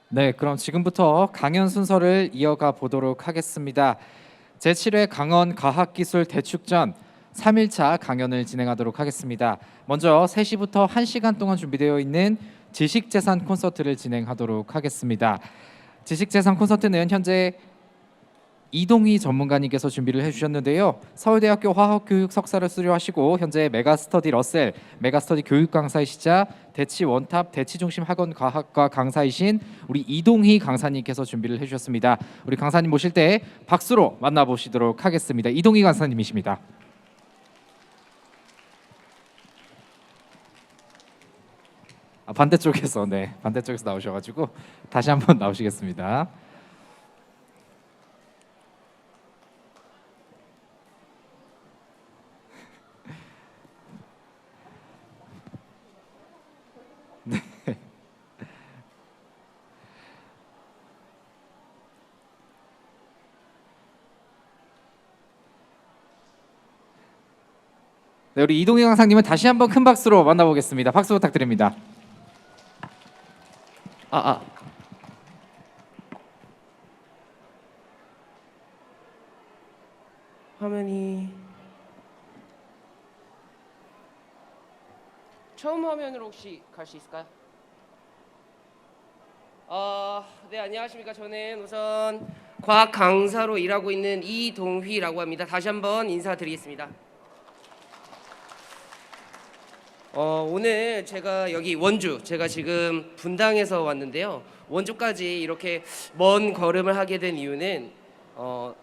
네, 그럼 지금부터 강연 순서를 이어가 보도록 하겠습니다. 제7회 강원 과학기술 대축전 3일차 강연을 진행하도록 하겠습니다. 먼저 3시부터 1시간 동안 준비되어 있는 지식재산 콘서트를 진행하도록 하겠습니다. 지식재산 콘서트는 현재 이동희 전문가님께서 준비를 해주셨는데요. 서울대학교 화학교육 석사를 수료하시고 현재 메가스터디 러셀, 메가스터디 교육 강사이시자 대치 원탑 대치중심 학원과학과 강사이신 우리 이동희 강사님께서 준비를 해주셨습니다. 우리 강사님 모실 때 박수로 만나보시도록 하겠습니다. 이동희 강사님이십니다. 반대쪽에서 반대쪽에서 나오셔가지고 다시 한번 나오시겠습니다. 네, 우리 이동희 강사님은 다시 한번 큰 박수로 만나보겠습니다. 박수 부탁드립니다. 화면이 처음 화면으로 혹시 갈 수 있을까요? 네, 안녕하십니까. 저는 우선 과학 강사로 일하고 있는 이동휘라고 합니다. 다시 한번 인사드리겠습니다. 오늘 제가 여기 원주, 제가 지금 분당에서 왔는데요. 원주까지 이렇게 먼 걸음을 하게 된 이유는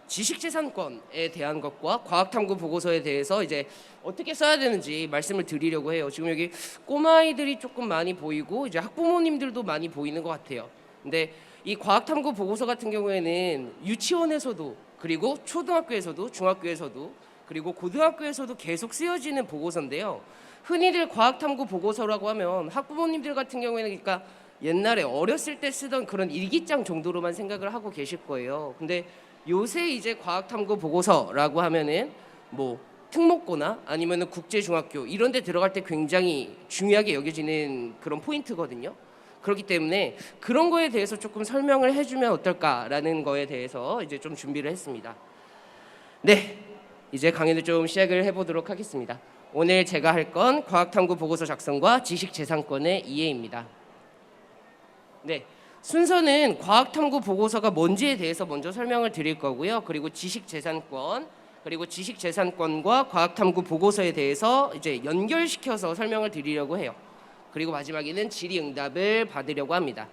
지식재산권에 대한 것과 과학탐구 보고서에 대해서 이제 어떻게 써야 되는지 말씀을 드리려고 해요. 지금 여기 꼬마아이들이 조금 많이 보이고 이제 학부모님들도 많이 보이는 것 같아요. 근데 이 과학탐구 보고서 같은 경우에는 유치원에서도, 그리고 초등학교에서도, 중학교에서도, 그리고 고등학교에서도 계속 쓰여지는 보고서인데요. 흔히들 과학탐구 보고서라고 하면 학부모님들 같은 경우에는 그러니까 옛날에 어렸을 때 쓰던 그런 일기장 정도로만 생각을 하고 계실 거예요. 근데 요새 이제 과학탐구 보고서라고 하면은 뭐 특목고나 아니면은 국제중학교 이런 데 들어갈 때 굉장히 중요하게 여겨지는 그런 포인트거든요. 그렇기 때문에 그런 거에 대해서 조금 설명을 해주면 어떨까라는 거에 대해서 이제 좀 준비를 했습니다. 네, 이제 강연을 좀 시작을 해보도록 하겠습니다. 오늘 제가 할 건 과학탐구 보고서 작성과 지식재산권의 이해입니다. 네, 순서는 과학탐구 보고서가 뭔지에 대해서 먼저 설명을 드릴 거고요. 그리고 지식재산권, 그리고 지식재산권과 과학탐구 보고서에 대해서 이제 연결시켜서 설명을 드리려고 해요. 그리고 마지막에는 질의응답을 받으려고 합니다.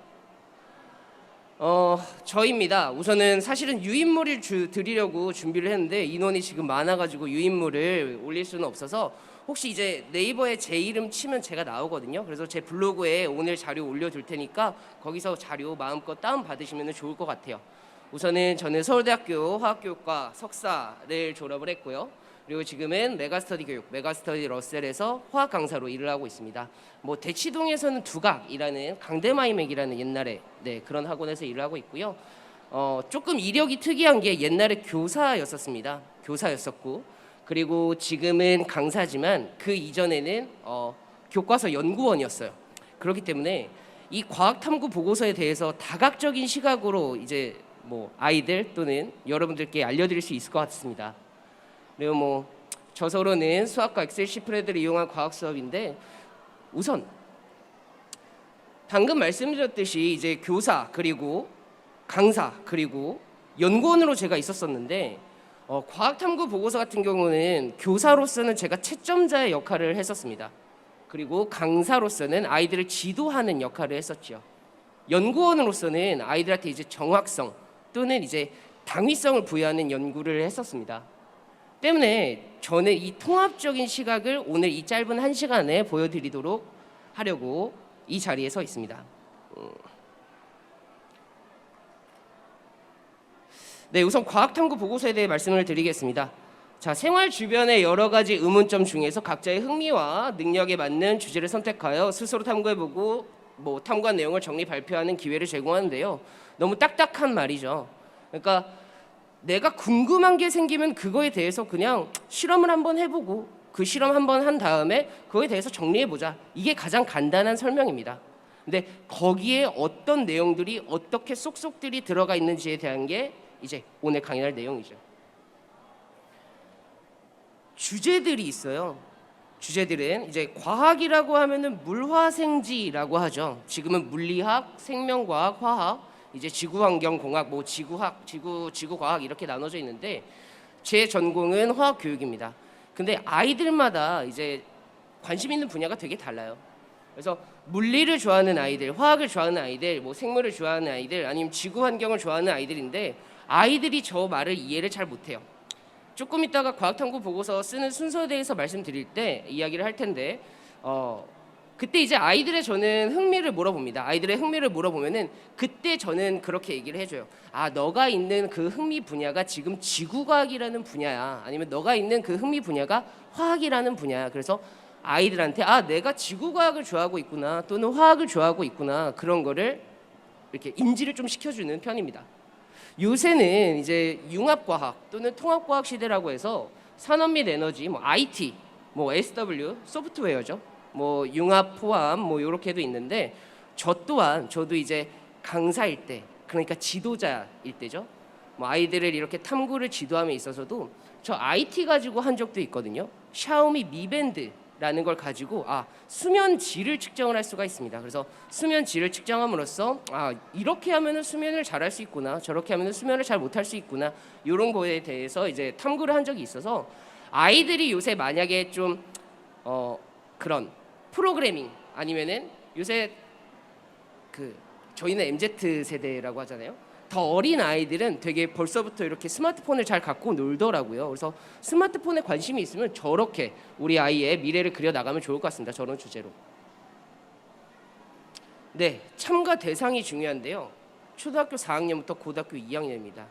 저입니다. 우선은 사실은 유인물을 드리려고 준비를 했는데 인원이 지금 많아가지고 유인물을 올릴 수는 없어서 혹시 이제 네이버에 제 이름 치면 제가 나오거든요. 그래서 제 블로그에 오늘 자료 올려둘 테니까 거기서 자료 마음껏 다운 받으시면 좋을 것 같아요. 우선은 저는 서울대학교 화학교육과 석사를 졸업을 했고요. 그리고 지금은 메가스터디 교육, 메가스터디 러셀에서 화학 강사로 일을 하고 있습니다. 뭐 대치동에서는 두각이라는 강대마이맥이라는 옛날에 그런 학원에서 일을 하고 있고요. 조금 이력이 특이한 게 옛날에 교사였었습니다. 교사였었고, 그리고 지금은 강사지만 그 이전에는 교과서 연구원이었어요. 그렇기 때문에 이 과학탐구 보고서에 대해서 다각적인 시각으로 이제 뭐 아이들 또는 여러분들께 알려드릴 수 있을 것 같습니다. 그리고 뭐 저서로는 수학과 엑셀 시프레드를 이용한 과학 수업인데, 우선 방금 말씀드렸듯이 이제 교사 그리고 강사 그리고 연구원으로 제가 있었었는데, 과학탐구 보고서 같은 경우는 교사로서는 제가 채점자의 역할을 했었습니다. 그리고 강사로서는 아이들을 지도하는 역할을 했었죠. 연구원으로서는 아이들한테 이제 정확성 또는 이제 당위성을 부여하는 연구를 했었습니다. 때문에 저는 이 통합적인 시각을 오늘 이 짧은 1시간에 보여드리도록 하려고 이 자리에 서 있습니다. 네, 우선 과학탐구 보고서에 대해 말씀을 드리겠습니다. 자, 생활 주변의 여러 가지 의문점 중에서 각자의 흥미와 능력에 맞는 주제를 선택하여 스스로 탐구해보고 뭐 탐구한 내용을 정리 발표하는 기회를 제공하는데요. 너무 딱딱한 말이죠. 그러니까 내가 궁금한 게 생기면 그거에 대해서 그냥 실험을 한번 해보고 그 실험 한번 한 다음에 그거에 대해서 정리해보자. 이게 가장 간단한 설명입니다. 근데 거기에 어떤 내용들이 어떻게 쏙쏙들이 들어가 있는지에 대한 게 이제 오늘 강의할 내용이죠. 주제들이 있어요. 주제들은 이제 과학이라고 하면은 물화생지라고 하죠. 지금은 물리학, 생명과학, 화학, 이제 지구환경공학, 뭐 지구학, 지구과학 이렇게 나눠져 있는데 제 전공은 화학교육입니다. 근데 아이들마다 이제 관심 있는 분야가 되게 달라요. 그래서 물리를 좋아하는 아이들, 화학을 좋아하는 아이들, 뭐 생물을 좋아하는 아이들, 아니면 지구 환경을 좋아하는 아이들인데 아이들이 저 말을 이해를 잘 못해요. 조금 이따가 과학탐구 보고서 쓰는 순서에 대해서 말씀드릴 때 이야기를 할 텐데 그때 이제 아이들의 저는 흥미를 물어봅니다. 아이들의 흥미를 물어보면은 그때 저는 그렇게 얘기를 해줘요. 아, 너가 있는 그 흥미 분야가 지금 지구과학이라는 분야야. 아니면 너가 있는 그 흥미 분야가 화학이라는 분야야. 그래서 아이들한테 아, 내가 지구과학을 좋아하고 있구나 또는 화학을 좋아하고 있구나 그런 거를 이렇게 인지를 좀 시켜주는 편입니다. 요새는 이제 융합과학 또는 통합과학 시대라고 해서 산업 및 에너지, 뭐 IT, 뭐 SW, 소프트웨어죠. 뭐 융합 포함 뭐 이렇게도 있는데 저도 이제 강사일 때 그러니까 지도자일 때죠. 뭐 아이들을 이렇게 탐구를 지도함에 있어서도 저 IT 가지고 한 적도 있거든요. 샤오미 미 밴드라는 걸 가지고 수면 질을 측정을 할 수가 있습니다. 그래서 수면 질을 측정함으로써 이렇게 하면은 수면을 잘 할 수 있구나, 저렇게 하면은 수면을 잘 못 할 수 있구나 이런 거에 대해서 이제 탐구를 한 적이 있어서 아이들이 요새 만약에 좀 그런 프로그래밍 아니면은 요새 저희는 MZ 세대라고 하잖아요. 더 어린 아이들은 되게 벌써부터 이렇게 스마트폰을 잘 갖고 놀더라고요. 그래서 스마트폰에 관심이 있으면 저렇게 우리 아이의 미래를 그려 나가면 좋을 것 같습니다. 저런 주제로. 네, 참가 대상이 중요한데요. 초등학교 4학년부터 고등학교 2학년입니다.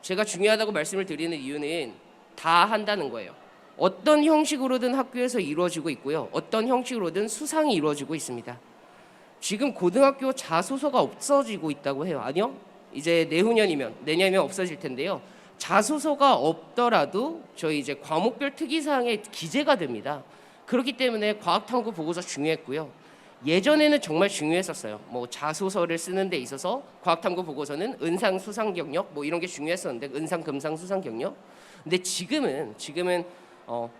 제가 중요하다고 말씀을 드리는 이유는 다 한다는 거예요. 어떤 형식으로든 학교에서 이루어지고 있고요. 어떤 형식으로든 수상이 이루어지고 있습니다. 지금 고등학교 자소서가 없어지고 있다고 해요. 아니요. 이제 내년이면 없어질 텐데요. 자소서가 없더라도 저희 이제 과목별 특이사항에 기재가 됩니다. 그렇기 때문에 과학탐구 보고서 중요했고요. 예전에는 정말 중요했었어요. 뭐 자소서를 쓰는 데 있어서 과학탐구 보고서는 은상 수상 경력 뭐 이런 게 중요했었는데 은상 금상 수상 경력. 근데 지금은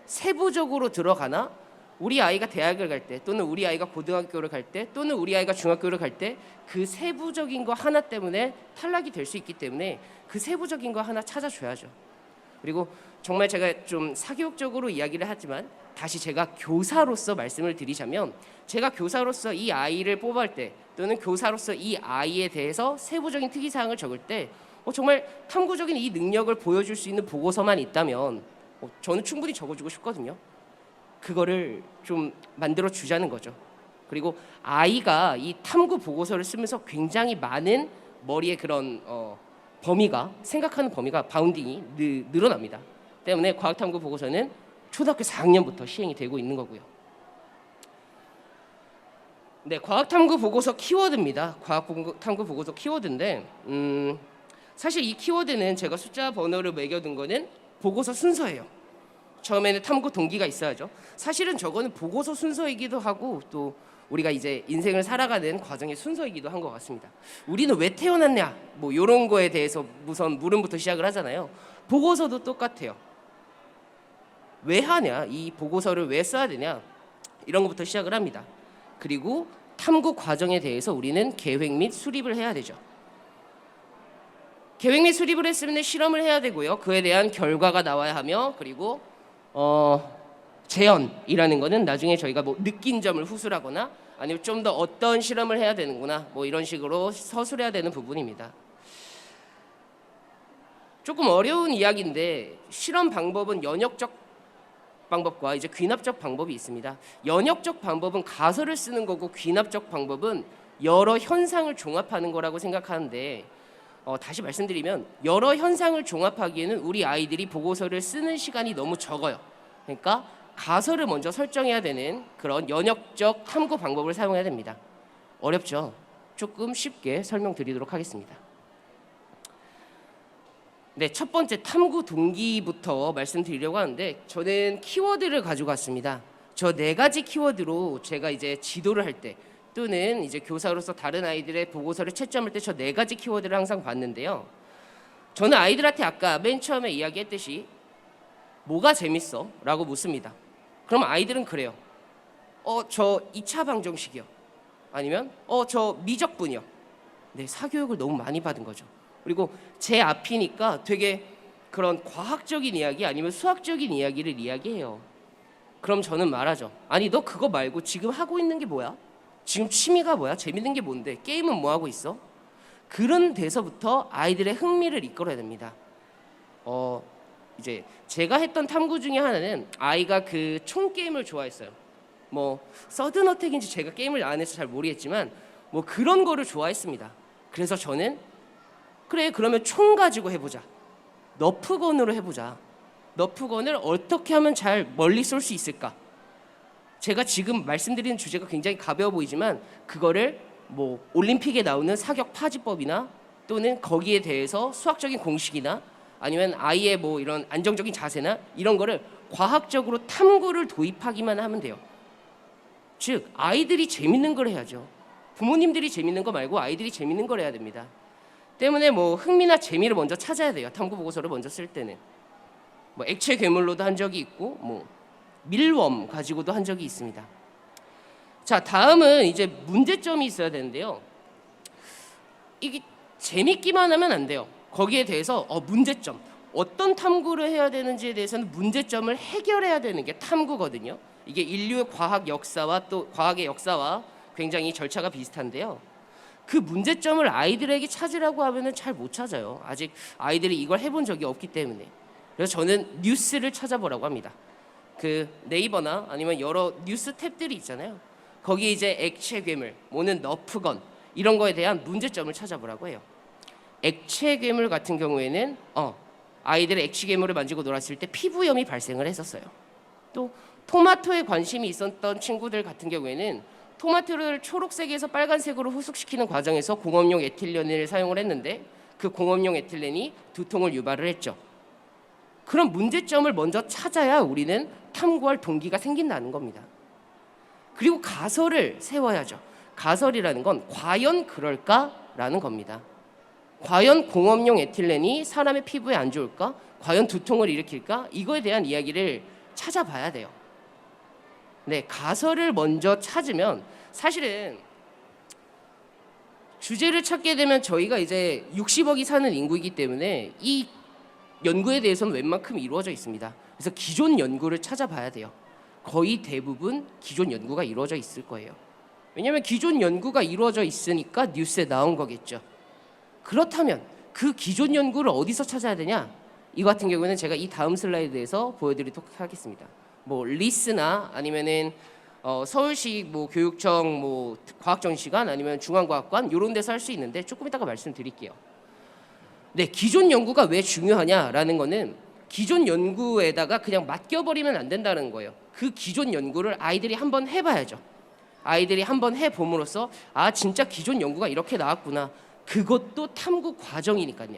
세부적으로 들어가나 우리 아이가 대학을 갈 때 또는 우리 아이가 고등학교를 갈 때 또는 우리 아이가 중학교를 갈 때 그 세부적인 거 하나 때문에 탈락이 될 수 있기 때문에 그 세부적인 거 하나 찾아줘야죠. 그리고 정말 제가 좀 사교육적으로 이야기를 하지만 다시 제가 교사로서 말씀을 드리자면 제가 교사로서 이 아이를 뽑을 때 또는 교사로서 이 아이에 대해서 세부적인 특이사항을 적을 때 정말 탐구적인 이 능력을 보여줄 수 있는 보고서만 있다면 저는 충분히 적어주고 싶거든요. 그거를 좀 만들어 주자는 거죠. 그리고 아이가 이 탐구 보고서를 쓰면서 굉장히 많은 머리에 그런 생각하는 범위가 바운딩이 늘어납니다. 때문에 과학탐구 보고서는 초등학교 4학년부터 시행이 되고 있는 거고요. 네, 과학탐구 보고서 키워드입니다. 과학탐구 보고서 키워드인데 사실 이 키워드는 제가 숫자 번호를 매겨둔 거는 보고서 순서예요. 처음에는 탐구 동기가 있어야죠. 사실은 저거는 보고서 순서이기도 하고 또 우리가 이제 인생을 살아가는 과정의 순서이기도 한 것 같습니다. 우리는 왜 태어났냐 뭐 이런 거에 대해서 우선 물음부터 시작을 하잖아요. 보고서도 똑같아요. 왜 하냐, 이 보고서를 왜 써야 되냐 이런 것부터 시작을 합니다. 그리고 탐구 과정에 대해서 우리는 계획 및 수립을 해야 되죠. 계획 및 수립을 했으면 실험을 해야 되고요. 그에 대한 결과가 나와야 하며 그리고 재현이라는 거는 나중에 저희가 뭐 느낀 점을 후술하거나 아니면 좀 더 어떤 실험을 해야 되는구나 뭐 이런 식으로 서술해야 되는 부분입니다. 조금 어려운 이야기인데 실험 방법은 연역적 방법과 이제 귀납적 방법이 있습니다. 연역적 방법은 가설을 쓰는 거고 귀납적 방법은 여러 현상을 종합하는 거라고 생각하는데 다시 말씀드리면 여러 현상을 종합하기에는 우리 아이들이 보고서를 쓰는 시간이 너무 적어요. 그러니까 가설을 먼저 설정해야 되는 그런 연역적 탐구 방법을 사용해야 됩니다. 어렵죠? 조금 쉽게 설명드리도록 하겠습니다. 네, 첫 번째 탐구 동기부터 말씀드리려고 하는데 저는 키워드를 가지고 왔습니다. 저 4가지 키워드로 제가 이제 지도를 할 때 또는 이제 교사로서 다른 아이들의 보고서를 채점할 때 저 네 가지 키워드를 항상 봤는데요. 저는 아이들한테 아까 맨 처음에 이야기했듯이 뭐가 재밌어? 라고 묻습니다. 그럼 아이들은 그래요. 저 2차 방정식이요. 아니면 저 미적분이요. 네, 사교육을 너무 많이 받은 거죠. 그리고 제 앞이니까 되게 그런 과학적인 이야기 아니면 수학적인 이야기를 이야기해요. 그럼 저는 말하죠. 아니 너 그거 말고 지금 하고 있는 게 뭐야? 지금 취미가 뭐야? 재밌는 게 뭔데? 게임은 뭐 하고 있어? 그런 데서부터 아이들의 흥미를 이끌어야 됩니다. 이제 제가 했던 탐구 중에 하나는 아이가 그 총 게임을 좋아했어요. 뭐 서든 어택인지 제가 게임을 안 해서 잘 모르겠지만 뭐 그런 거를 좋아했습니다. 그래서 저는 그래 그러면 총 가지고 해보자. 너프건으로 해보자. 너프건을 어떻게 하면 잘 멀리 쏠 수 있을까? 제가 지금 말씀드리는 주제가 굉장히 가벼워 보이지만 그거를 뭐 올림픽에 나오는 사격 파지법이나 또는 거기에 대해서 수학적인 공식이나 아니면 아이의 뭐 이런 안정적인 자세나 이런 거를 과학적으로 탐구를 도입하기만 하면 돼요. 즉 아이들이 재밌는 걸 해야죠. 부모님들이 재밌는 거 말고 아이들이 재밌는 걸 해야 됩니다. 때문에 뭐 흥미나 재미를 먼저 찾아야 돼요. 탐구 보고서를 먼저 쓸 때는 뭐 액체 괴물로도 한 적이 있고 뭐 밀웜 가지고도 한 적이 있습니다. 자, 다음은 이제 문제점이 있어야 되는데요. 이게 재밌기만 하면 안 돼요. 거기에 대해서 문제점, 어떤 탐구를 해야 되는지에 대해서는 문제점을 해결해야 되는 게 탐구거든요. 이게 인류의 과학 역사와 또 과학의 역사와 굉장히 절차가 비슷한데요. 그 문제점을 아이들에게 찾으라고 하면은 잘 못 찾아요. 아직 아이들이 이걸 해본 적이 없기 때문에. 그래서 저는 뉴스를 찾아보라고 합니다. 그 네이버나 아니면 여러 뉴스 탭들이 있잖아요. 거기 이제 액체 괴물, 뭐는 너프건 이런 거에 대한 문제점을 찾아보라고 해요. 액체 괴물 같은 경우에는 아이들의 액체 괴물을 만지고 놀았을 때 피부염이 발생을 했었어요. 또 토마토에 관심이 있었던 친구들 같은 경우에는 토마토를 초록색에서 빨간색으로 후숙시키는 과정에서 공업용 에틸렌을 사용을 했는데 그 공업용 에틸렌이 두통을 유발을 했죠. 그런 문제점을 먼저 찾아야 우리는 탐구할 동기가 생긴다는 겁니다. 그리고 가설을 세워야죠. 가설이라는 건 과연 그럴까라는 겁니다. 과연 공업용 에틸렌이 사람의 피부에 안 좋을까? 과연 두통을 일으킬까? 이거에 대한 이야기를 찾아봐야 돼요. 네, 가설을 먼저 찾으면 사실은 주제를 찾게 되면 저희가 이제 60억이 사는 인구이기 때문에 이 연구에 대해서는 웬만큼 이루어져 있습니다. 그래서 기존 연구를 찾아봐야 돼요. 거의 대부분 기존 연구가 이루어져 있을 거예요. 왜냐하면 기존 연구가 이루어져 있으니까 뉴스에 나온 거겠죠. 그렇다면 그 기존 연구를 어디서 찾아야 되냐? 이 같은 경우는 제가 이 다음 슬라이드에서 보여드리도록 하겠습니다. 뭐 리스나 아니면은 서울시 뭐 교육청 뭐 과학정시관 아니면 중앙과학관 이런 데서 할 수 있는데 조금 이따가 말씀드릴게요. 네, 기존 연구가 왜 중요하냐라는 거는 기존 연구에다가 그냥 맡겨버리면 안 된다는 거예요. 그 기존 연구를 아이들이 한번 해봐야죠. 아이들이 한번 해봄으로써 아 진짜 기존 연구가 이렇게 나왔구나. 그것도 탐구 과정이니까요.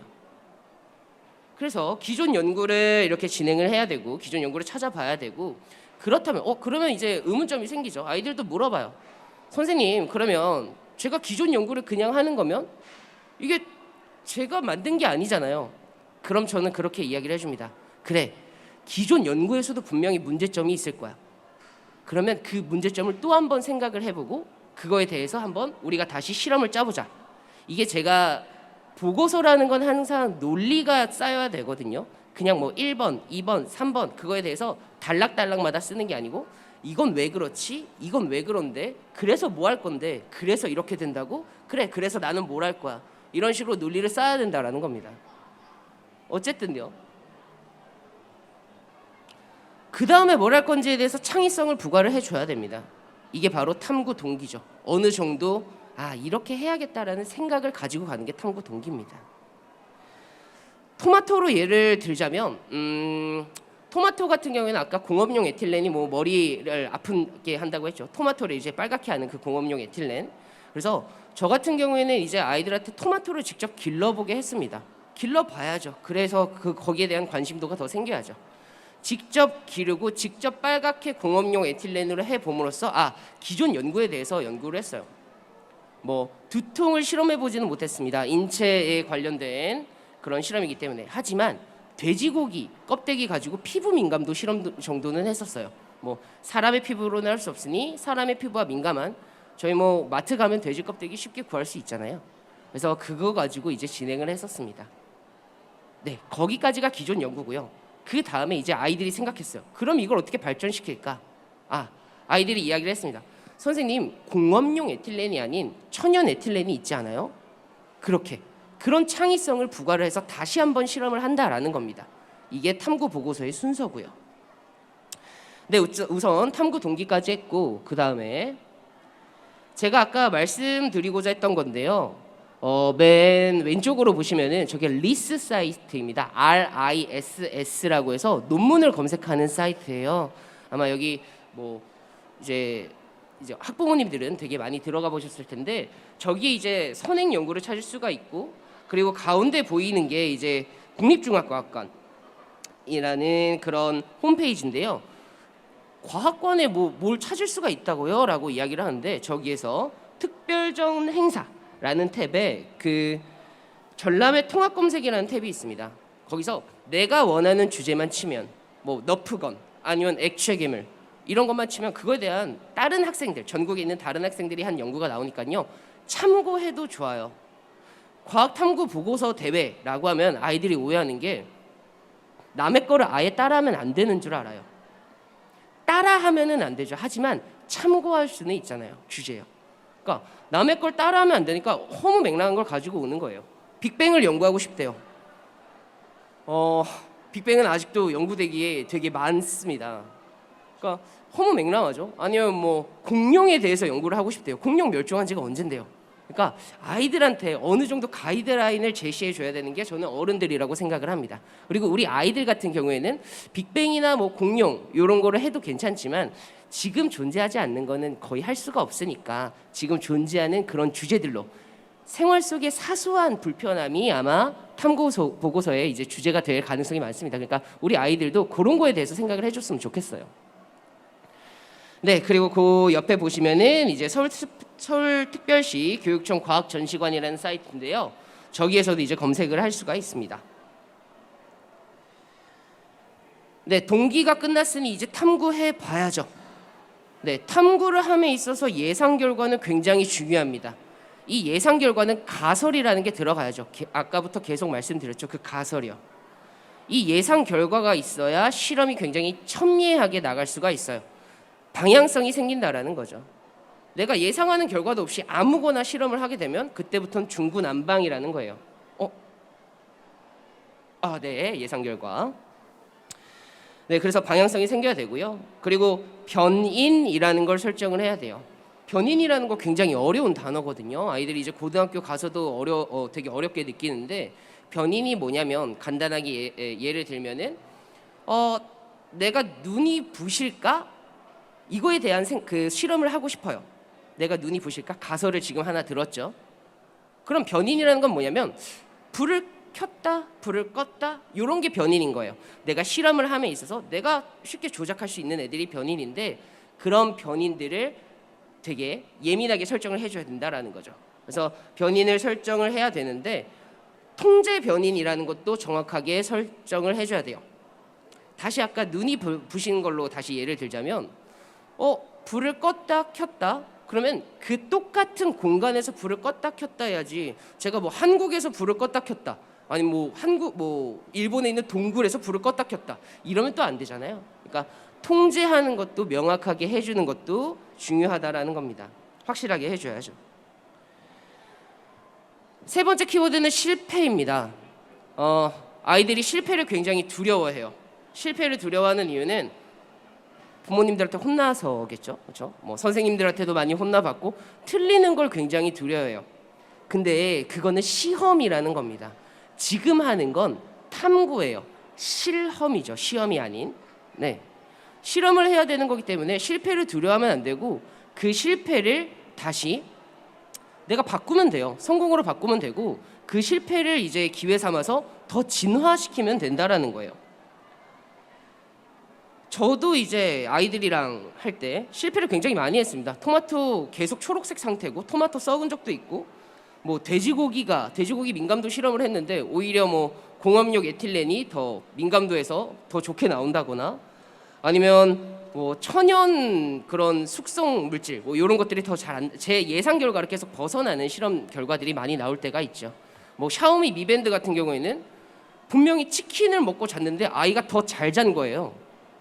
그래서 기존 연구를 이렇게 진행을 해야 되고 기존 연구를 찾아봐야 되고 그렇다면 그러면 이제 의문점이 생기죠. 아이들도 물어봐요. 선생님 그러면 제가 기존 연구를 그냥 하는 거면 이게 제가 만든 게 아니잖아요. 그럼 저는 그렇게 이야기를 해줍니다. 그래, 기존 연구에서도 분명히 문제점이 있을 거야. 그러면 그 문제점을 또 한 번 생각을 해보고 그거에 대해서 한번 우리가 다시 실험을 짜보자. 이게 제가 보고서라는 건 항상 논리가 쌓여야 되거든요. 그냥 뭐 1번, 2번, 3번 그거에 대해서 단락단락마다 쓰는 게 아니고 이건 왜 그렇지? 이건 왜 그런데? 그래서 뭐 할 건데? 그래서 이렇게 된다고? 그래, 그래서 나는 뭘 할 거야? 이런 식으로 논리를 쌓아야 된다라는 겁니다. 어쨌든요. 그 다음에 뭘 할 건지에 대해서 창의성을 부과를 해줘야 됩니다. 이게 바로 탐구 동기죠. 어느 정도 이렇게 해야겠다라는 생각을 가지고 가는 게 탐구 동기입니다. 토마토로 예를 들자면 토마토 같은 경우에는 아까 공업용 에틸렌이 뭐 머리를 아프게 한다고 했죠. 토마토를 이제 빨갛게 하는 그 공업용 에틸렌. 그래서 저 같은 경우에는 이제 아이들한테 토마토를 직접 길러보게 했습니다. 길러봐야죠. 그래서 거기에 대한 관심도가 더 생겨야죠. 직접 기르고 직접 빨갛게 공업용 에틸렌으로 해봄으로써 기존 연구에 대해서 연구를 했어요. 뭐 두통을 실험해 보지는 못했습니다. 인체에 관련된 그런 실험이기 때문에. 하지만 돼지고기 껍데기 가지고 피부 민감도 실험 정도는 했었어요. 뭐 사람의 피부로는 할 수 없으니 사람의 피부가 민감한 저희 뭐 마트 가면 돼지 껍데기 쉽게 구할 수 있잖아요. 그래서 그거 가지고 이제 진행을 했었습니다. 네, 거기까지가 기존 연구고요. 그 다음에 이제 아이들이 생각했어요. 그럼 이걸 어떻게 발전시킬까? 아이들이 이야기를 했습니다. 선생님, 공업용 에틸렌이 아닌 천연 에틸렌이 있지 않아요? 그런 창의성을 부과를 해서 다시 한번 실험을 한다라는 겁니다. 이게 탐구 보고서의 순서고요. 네, 우선 탐구 동기까지 했고 그 다음에 제가 아까 말씀드리고자 했던 건데요. 맨 왼쪽으로 보시면은 저게 리스 사이트입니다. RISS라고 해서 논문을 검색하는 사이트예요. 아마 여기 뭐 이제 학부모님들은 되게 많이 들어가 보셨을 텐데 저기 이제 선행 연구를 찾을 수가 있고 그리고 가운데 보이는 게 이제 국립중앙과학관이라는 그런 홈페이지인데요. 과학관에 뭘 찾을 수가 있다고요? 라고 이야기를 하는데 저기에서 특별전 행사라는 탭에 그 전람회 통합 검색이라는 탭이 있습니다. 거기서 내가 원하는 주제만 치면 뭐 너프건 아니면 액체 괴물 이런 것만 치면 그거에 대한 다른 학생들 전국에 있는 다른 학생들이 한 연구가 나오니까요. 참고해도 좋아요. 과학탐구 보고서 대회라고 하면 아이들이 오해하는 게 남의 거를 아예 따라하면 안 되는 줄 알아요. 따라하면은 안 되죠. 하지만 참고할 수는 있잖아요. 주제요. 그러니까 남의 걸 따라하면 안 되니까 허무맹랑한 걸 가지고 오는 거예요. 빅뱅을 연구하고 싶대요. 빅뱅은 아직도 연구되기에 되게 많습니다. 그러니까 허무맹랑하죠. 아니면 뭐 공룡에 대해서 연구를 하고 싶대요. 공룡 멸종한 지가 언젠데요. 그러니까 아이들한테 어느 정도 가이드라인을 제시해 줘야 되는 게 저는 어른들이라고 생각을 합니다. 그리고 우리 아이들 같은 경우에는 빅뱅이나 뭐 공룡 이런 거를 해도 괜찮지만 지금 존재하지 않는 거는 거의 할 수가 없으니까 지금 존재하는 그런 주제들로 생활 속의 사소한 불편함이 아마 탐구 보고서의 이제 주제가 될 가능성이 많습니다. 그러니까 우리 아이들도 그런 거에 대해서 생각을 해줬으면 좋겠어요. 네, 그리고 그 옆에 보시면은 이제 서울특별시 교육청 과학전시관이라는 사이트인데요. 저기에서도 이제 검색을 할 수가 있습니다. 네, 동기가 끝났으니 이제 탐구해 봐야죠. 네, 탐구를 함에 있어서 예상 결과는 굉장히 중요합니다. 이 예상 결과는 가설이라는 게 들어가야죠. 아까부터 계속 말씀드렸죠. 그 가설이요. 이 예상 결과가 있어야 실험이 굉장히 첨예하게 나갈 수가 있어요. 방향성이 생긴다라는 거죠. 내가 예상하는 결과도 없이 아무거나 실험을 하게 되면 그때부터는 중구난방이라는 거예요. 네, 예상 결과. 네, 그래서 방향성이 생겨야 되고요. 그리고 변인이라는 걸 설정을 해야 돼요. 변인이라는 거 굉장히 어려운 단어거든요. 아이들이 이제 고등학교 가서도 되게 어렵게 느끼는데 변인이 뭐냐면 간단하게 예를 들면은 내가 눈이 부실까? 이거에 대한 그 실험을 하고 싶어요. 내가 눈이 부실까? 가설을 지금 하나 들었죠. 그럼 변인이라는 건 뭐냐면 불을 켰다, 불을 껐다 이런 게 변인인 거예요. 내가 실험을 함에 있어서 내가 쉽게 조작할 수 있는 애들이 변인인데 그런 변인들을 되게 예민하게 설정을 해줘야 된다라는 거죠. 그래서 변인을 설정을 해야 되는데 통제 변인이라는 것도 정확하게 설정을 해줘야 돼요. 다시 아까 눈이 부신 걸로 다시 예를 들자면 불을 껐다 켰다 그러면 그 똑같은 공간에서 불을 껐다 켰다 해야지 제가 뭐 한국에서 불을 껐다 켰다 아니 뭐 일본에 있는 동굴에서 불을 껐다 켰다 이러면 또 안 되잖아요. 그러니까 통제하는 것도 명확하게 해주는 것도 중요하다라는 겁니다. 확실하게 해줘야죠. 세 번째 키워드는 실패입니다. 아이들이 실패를 굉장히 두려워해요. 실패를 두려워하는 이유는 부모님들한테 혼나서겠죠. 그렇죠? 뭐 선생님들한테도 많이 혼나봤고 틀리는 걸 굉장히 두려워해요. 근데 그거는 시험이라는 겁니다. 지금 하는 건 탐구예요. 실험이죠. 시험이 아닌. 네. 실험을 해야 되는 거기 때문에 실패를 두려워하면 안 되고 그 실패를 다시 내가 바꾸면 돼요. 성공으로 바꾸면 되고 그 실패를 이제 기회 삼아서 더 진화시키면 된다라는 거예요. 저도 이제 아이들이랑 할 때 실패를 굉장히 많이 했습니다. 토마토 계속 초록색 상태고 토마토 썩은 적도 있고 뭐 돼지고기 민감도 실험을 했는데 오히려 뭐 공업용 에틸렌이 더 민감도에서 더 좋게 나온다거나 아니면 뭐 천연 그런 숙성 물질 뭐 이런 것들이 더 제 예상 결과를 계속 벗어나는 실험 결과들이 많이 나올 때가 있죠. 뭐 샤오미 Mi Band 같은 경우에는 분명히 치킨을 먹고 잤는데 아이가 더 잘 잔 거예요.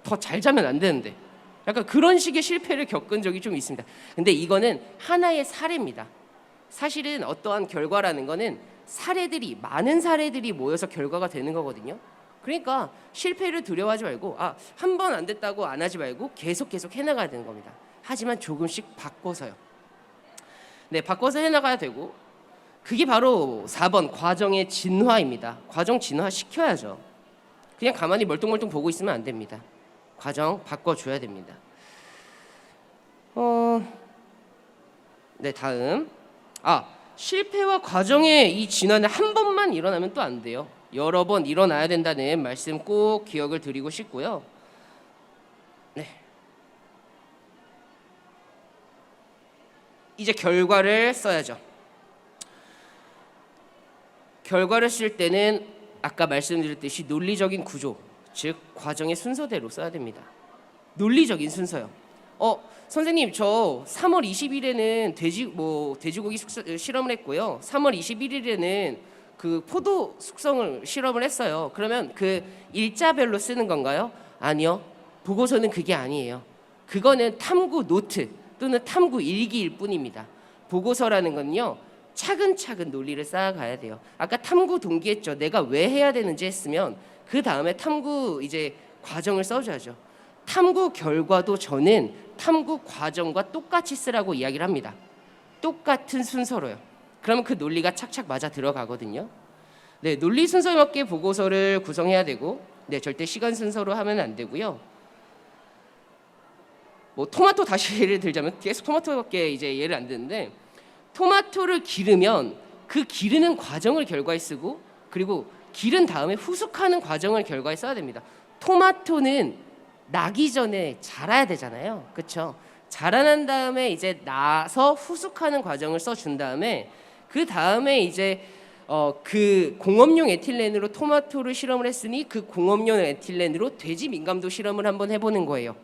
더 잘 자면 안 되는데 약간 그런 식의 실패를 겪은 적이 좀 있습니다. 근데 이거는 하나의 사례입니다. 사실은 어떠한 결과라는 거는 많은 사례들이 모여서 결과가 되는 거거든요. 그러니까 실패를 두려워하지 말고 한 번 안 됐다고 안 하지 말고 계속 해나가야 되는 겁니다. 하지만 조금씩 바꿔서요. 네, 바꿔서 해나가야 되고 그게 바로 4번 과정의 진화입니다. 과정 진화 시켜야죠. 그냥 가만히 멀뚱멀뚱 보고 있으면 안 됩니다. 과정 바꿔줘야 됩니다. 네, 다음 실패와 과정의 이 진화는 한 번만 일어나면 또 안 돼요. 여러 번 일어나야 된다는 말씀 꼭 기억을 드리고 싶고요. 네, 이제 결과를 써야죠. 결과를 쓸 때는 아까 말씀드렸듯이 논리적인 구조, 즉 과정의 순서대로 써야 됩니다. 논리적인 순서요. 선생님 저 3월 20일에는 돼지고기 실험을 했고요. 3월 21일에는 그 포도 숙성을 실험을 했어요. 그러면 그 일자별로 쓰는 건가요? 아니요. 보고서는 그게 아니에요. 그거는 탐구 노트 또는 탐구 일기일 뿐입니다. 보고서라는 건요. 차근차근 논리를 쌓아가야 돼요. 아까 탐구 동기했죠. 내가 왜 해야 되는지 했으면 그 다음에 탐구 이제 과정을 써줘야죠. 탐구 결과도 저는 탐구 과정과 똑같이 쓰라고 이야기를 합니다. 똑같은 순서로요. 그러면 그 논리가 착착 맞아 들어가거든요. 네, 논리 순서에 맞게 보고서를 구성해야 되고, 네, 절대 시간 순서로 하면 안 되고요. 뭐 토마토 다시 예를 들자면 계속 토마토밖에 이제 예를 안 드는데 토마토를 기르면 그 기르는 과정을 결과에 쓰고 그리고 기른 다음에 후숙하는 과정을 결과에 써야 됩니다. 토마토는 나기 전에 자라야 되잖아요. 그렇죠? 자라난 다음에 이제 나서 후숙하는 과정을 써준 다음에 그 다음에 이제 그 공업용 에틸렌으로 토마토를 실험을 했으니 그 공업용 에틸렌으로 돼지 민감도 실험을 한번 해보는 거예요.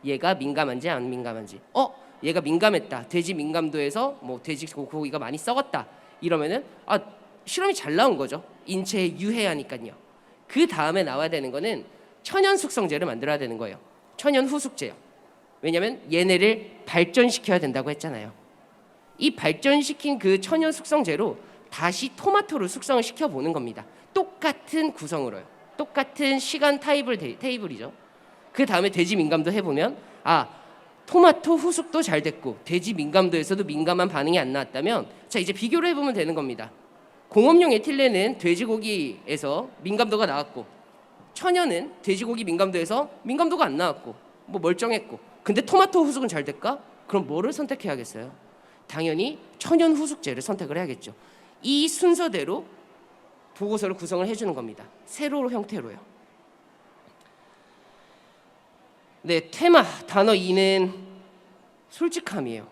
얘가 민감한지 안 민감한지. 얘가 민감했다. 돼지 민감도에서 뭐 돼지 고기가 많이 썩었다. 이러면은 실험이 잘 나온 거죠. 인체에 유해하니까요. 그 다음에 나와야 되는 거는 천연 숙성제를 만들어야 되는 거예요. 천연 후숙제요. 왜냐하면 얘네를 발전시켜야 된다고 했잖아요. 이 발전시킨 그 천연 숙성제로 다시 토마토를 숙성을 시켜보는 겁니다. 똑같은 구성으로요. 똑같은 시간 테이블이죠. 그 다음에 돼지 민감도 해보면 토마토 후숙도 잘 됐고 돼지 민감도에서도 민감한 반응이 안 나왔다면 자 이제 비교를 해보면 되는 겁니다. 공업용 에틸렌은 돼지고기에서 민감도가 나왔고 천연은 돼지고기 민감도에서 민감도가 안 나왔고 뭐 멀쩡했고 근데 토마토 후숙은 잘 될까? 그럼 뭐를 선택해야겠어요? 당연히 천연 후숙제를 선택을 해야겠죠. 이 순서대로 보고서를 구성을 해주는 겁니다. 세로 형태로요. 네, 테마 단어 2는 솔직함이에요.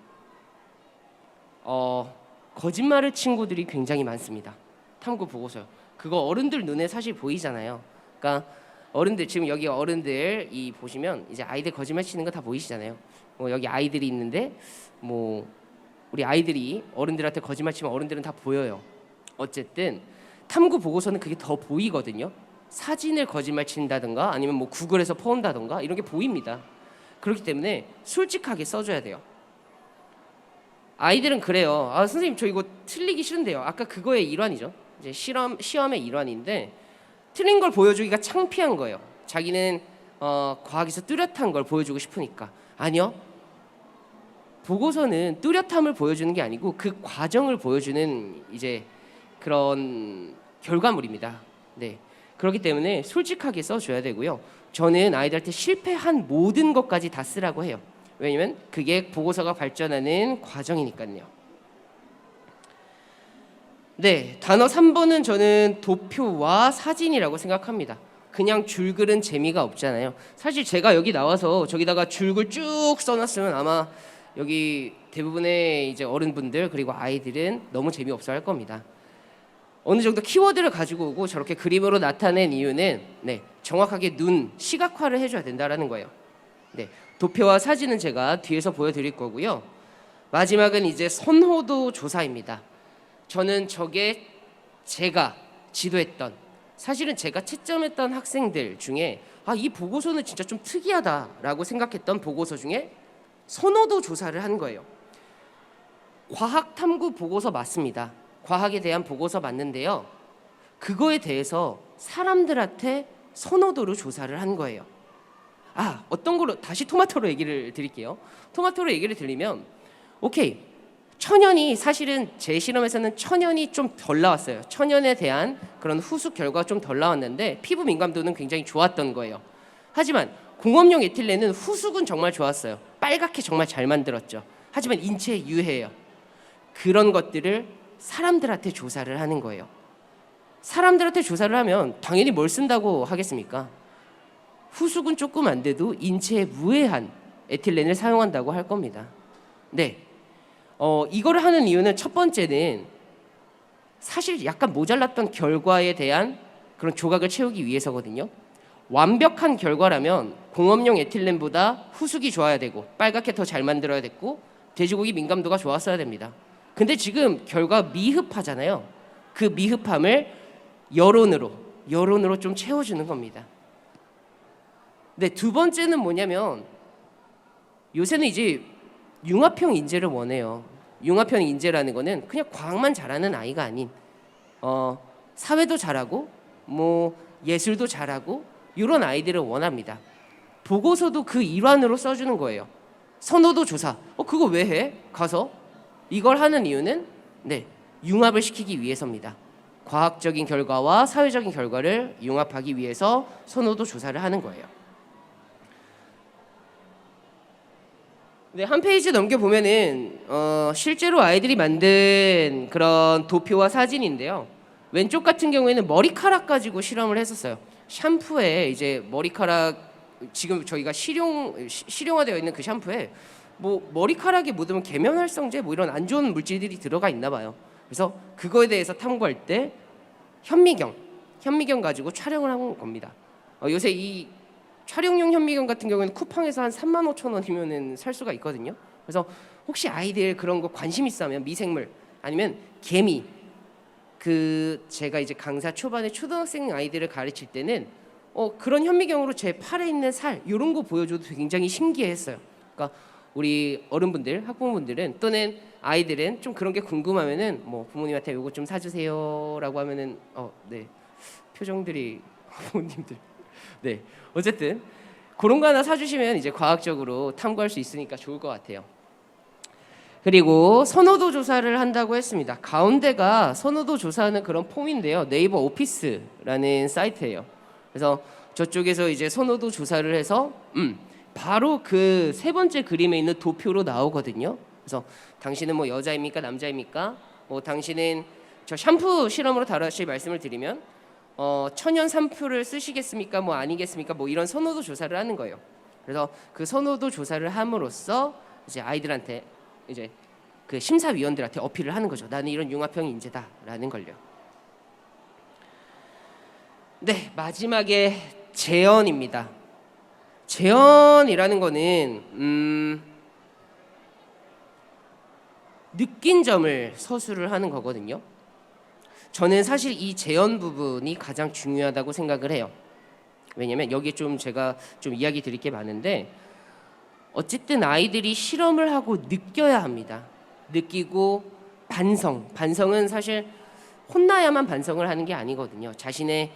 거짓말을 친구들이 굉장히 많습니다. 탐구 보고서요. 그거 어른들 눈에 사실 보이잖아요. 그러니까 어른들 지금 여기 어른들 이 보시면 이제 아이들 거짓말 치는 거 다 보이시잖아요. 여기 아이들이 있는데 뭐 우리 아이들이 어른들한테 거짓말 치면 어른들은 다 보여요. 어쨌든 탐구 보고서는 그게 더 보이거든요. 사진을 거짓말 친다든가 아니면 뭐 구글에서 퍼온다든가 이런 게 보입니다. 그렇기 때문에 솔직하게 써줘야 돼요. 아이들은 그래요. 선생님 저 이거 틀리기 싫은데요. 아까 그거의 일환이죠. 이제 시험의 일환인데 틀린 걸 보여주기가 창피한 거예요. 자기는 과학에서 뚜렷한 걸 보여주고 싶으니까. 아니요. 보고서는 뚜렷함을 보여주는 게 아니고 그 과정을 보여주는 이제 그런 결과물입니다. 네. 그렇기 때문에 솔직하게 써줘야 되고요. 저는 아이들한테 실패한 모든 것까지 다 쓰라고 해요. 왜냐면 그게 보고서가 발전하는 과정이니까요. 네, 단어 3번은 저는 도표와 사진이라고 생각합니다. 그냥 줄글은 재미가 없잖아요. 사실 제가 여기 나와서 저기다가 줄글 쭉 써놨으면 아마 여기 대부분의 이제 어른분들 그리고 아이들은 너무 재미없어 할 겁니다. 어느 정도 키워드를 가지고 오고 저렇게 그림으로 나타낸 이유는 정확하게 시각화를 해줘야 된다라는 거예요. 도표와 사진은 제가 뒤에서 보여드릴 거고요. 마지막은 이제 선호도 조사입니다. 저는 저게 제가 지도했던, 사실은 제가 채점했던 학생들 중에 이 보고서는 진짜 좀 특이하다라고 생각했던 보고서 중에 선호도 조사를 한 거예요. 과학탐구 보고서 맞습니다. 과학에 대한 보고서 맞는데요. 그거에 대해서 사람들한테 선호도로 조사를 한 거예요. 어떤 거로 다시 토마토로 얘기를 드릴게요. 토마토로 얘기를 드리면 오케이. 천연이 사실은 제 실험에서는 천연이 좀 덜 나왔어요. 천연에 대한 그런 후속 결과가 좀 덜 나왔는데 피부 민감도는 굉장히 좋았던 거예요. 하지만 공업용 에틸렌은 후숙은 정말 좋았어요. 빨갛게 정말 잘 만들었죠. 하지만 인체에 유해해요. 그런 것들을 사람들한테 조사를 하는 거예요. 사람들한테 조사를 하면 당연히 뭘 쓴다고 하겠습니까? 후숙은 조금 안 돼도 인체에 무해한 에틸렌을 사용한다고 할 겁니다. 이거를 하는 이유는 첫 번째는 사실 약간 모자랐던 결과에 대한 그런 조각을 채우기 위해서거든요. 완벽한 결과라면 공업용 에틸렌보다 후숙이 좋아야 되고 빨갛게 더 잘 만들어야 됐고 돼지고기 민감도가 좋았어야 됩니다. 근데 지금 결과 미흡하잖아요. 그 미흡함을 여론으로 좀 채워주는 겁니다. 두 번째는 뭐냐면 요새는 이제 융합형 인재를 원해요. 융합형 인재라는 거는 그냥 과학만 잘하는 아이가 아닌 사회도 잘하고 뭐 예술도 잘하고 이런 아이들을 원합니다. 보고서도 그 일환으로 써주는 거예요. 선호도 조사. 그거 왜 해? 가서 이걸 하는 이유는 융합을 시키기 위해서입니다. 과학적인 결과와 사회적인 결과를 융합하기 위해서 선호도 조사를 하는 거예요. 한 페이지 넘겨보면은 실제로 아이들이 만든 그런 도표와 사진인데요. 왼쪽 같은 경우에는 머리카락 가지고 실험을 했었어요. 샴푸에 이제 머리카락 지금 저희가 실용화되어 있는 그 샴푸에 뭐 머리카락에 묻으면 계면활성제 뭐 이런 안 좋은 물질들이 들어가 있나 봐요. 그래서 그거에 대해서 탐구할 때 현미경 가지고 촬영을 한 겁니다. 요새 이 촬영용 현미경 같은 경우에는 쿠팡에서 한 35,000원이면은 살 수가 있거든요. 그래서 혹시 아이들 그런 거 관심 있으면 미생물 아니면 개미 제가 이제 강사 초반에 초등학생 아이들을 가르칠 때는 그런 현미경으로 제 팔에 있는 살 이런 거 보여줘도 굉장히 신기했어요. 그러니까 우리 어른분들, 학부모분들은 또는 아이들은 좀 그런 게 궁금하면은 뭐 부모님한테 요거 좀 사주세요라고 하면은 표정들이 부모님들 어쨌든 그런 거 하나 사주시면 이제 과학적으로 탐구할 수 있으니까 좋을 것 같아요. 그리고 선호도 조사를 한다고 했습니다. 가운데가 선호도 조사하는 그런 폼인데요. 네이버 오피스라는 사이트예요. 그래서 저쪽에서 이제 선호도 조사를 해서 바로 그 세 번째 그림에 있는 도표로 나오거든요. 그래서 당신은 뭐 여자입니까 남자입니까? 당신은 저 샴푸 실험으로 다시 말씀을 드리면 천연 샴푸를 쓰시겠습니까? 뭐 아니겠습니까? 뭐 이런 선호도 조사를 하는 거예요. 그래서 그 선호도 조사를 함으로써 이제 아이들한테 이제 그 심사위원들한테 어필을 하는 거죠. 나는 이런 융합형 인재다라는 걸요. 마지막에 재현입니다. 재현이라는 거는 느낀 점을 서술을 하는 거거든요. 저는 사실 이 재현 부분이 가장 중요하다고 생각을 해요. 왜냐면 여기에 좀 제가 좀 이야기 드릴 게 많은데 어쨌든 아이들이 실험을 하고 느껴야 합니다. 느끼고 반성은 사실 혼나야만 반성을 하는 게 아니거든요. 자신의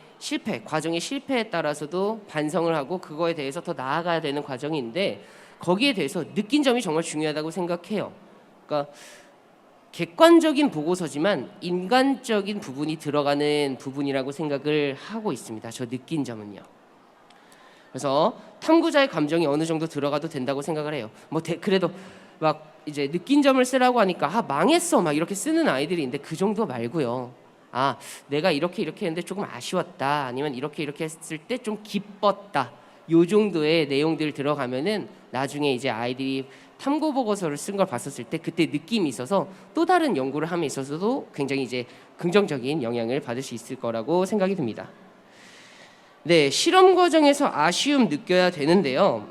과정의 실패에 따라서도 반성을 하고 그거에 대해서 더 나아가야 되는 과정인데 거기에 대해서 느낀 점이 정말 중요하다고 생각해요. 그러니까 객관적인 보고서지만 인간적인 부분이 들어가는 부분이라고 생각을 하고 있습니다. 저 느낀 점은요. 그래서 탐구자의 감정이 어느 정도 들어가도 된다고 생각을 해요. 그래도 막 이제 느낀 점을 쓰라고 하니까 망했어 막 이렇게 쓰는 아이들이 있는데 그 정도 말고요. 아, 내가 이렇게 했는데 조금 아쉬웠다. 아니면 이렇게 했을 때 좀 기뻤다. 요 정도의 내용들 들어가면은 나중에 이제 아이들이 탐구 보고서를 쓴 걸 봤었을 때 그때 느낌이 있어서 또 다른 연구를 함에 있어서도 굉장히 이제 긍정적인 영향을 받을 수 있을 거라고 생각이 듭니다. 네, 실험 과정에서 아쉬움 느껴야 되는데요.